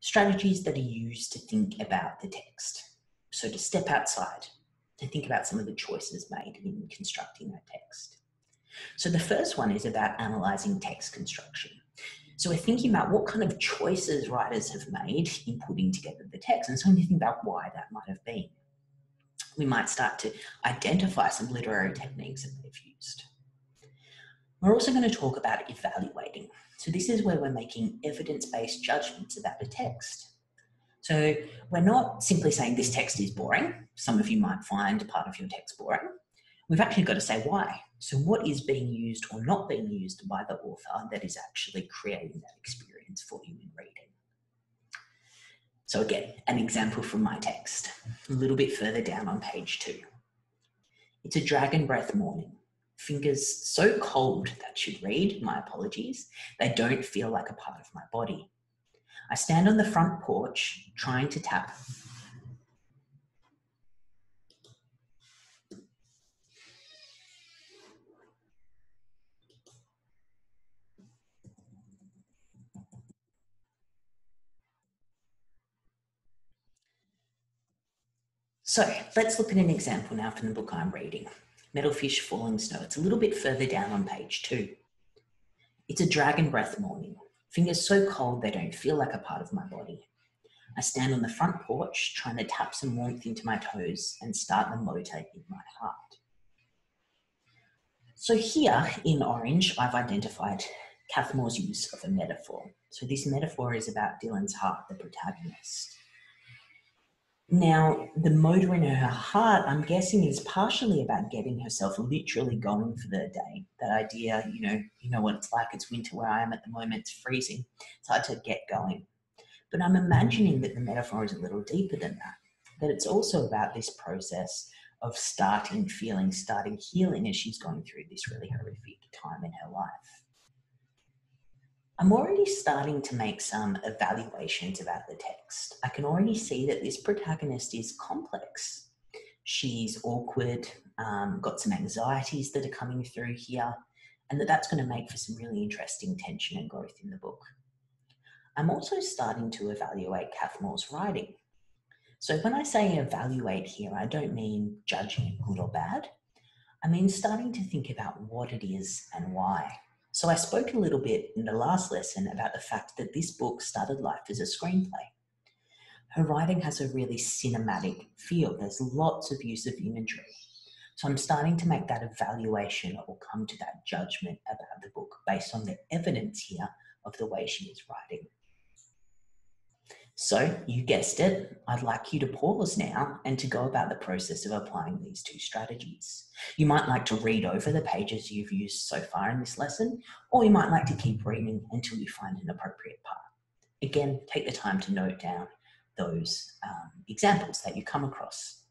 Strategies that are used to think about the text. So to step outside, to think about some of the choices made in constructing that text. So the first one is about analysing text construction. So we're thinking about what kind of choices writers have made in putting together the text, and so we think about why that might have been. We might start to identify some literary techniques that they've used. We're also going to talk about evaluating. So this is where we're making evidence-based judgments about a text. So we're not simply saying this text is boring. Some of you might find part of your text boring. We've actually got to say why. So what is being used or not being used by the author that is actually creating that experience for you in reading? So again, an example from my text, a little bit further down on page 2. It's a dragon breath morning. Fingers so cold, that should read, my apologies, they don't feel like a part of my body. I stand on the front porch trying to tap. So let's look at an example now from the book I'm reading, Metalfish Falling Snow. It's a little bit further down on page 2. It's a dragon breath morning. Fingers so cold they don't feel like a part of my body. I stand on the front porch trying to tap some warmth into my toes and start the motor in my heart. So here in orange, I've identified Kathmore's use of a metaphor. So this metaphor is about Dylan's heart, the protagonist. Now, the motor in her heart, I'm guessing, is partially about getting herself literally going for the day. That idea, you know what it's like. It's winter where I am at the moment. It's freezing. It's hard to get going. But I'm imagining that the metaphor is a little deeper than that. That it's also about this process of starting feeling, starting healing as she's going through this really horrific time in her life. I'm already starting to make some evaluations about the text. I can already see that this protagonist is complex. She's awkward, got some anxieties that are coming through here, and that's going to make for some really interesting tension and growth in the book. I'm also starting to evaluate Kathmore's writing. So when I say evaluate here, I don't mean judging it good or bad. I mean starting to think about what it is and why. So I spoke a little bit in the last lesson about the fact that this book started life as a screenplay. Her writing has a really cinematic feel. There's lots of use of imagery. So I'm starting to make that evaluation or come to that judgment about the book based on the evidence here of the way she is writing. So you guessed it, I'd like you to pause now and to go about the process of applying these two strategies. You might like to read over the pages you've used so far in this lesson, or you might like to keep reading until you find an appropriate part. Again, take the time to note down those examples that you come across.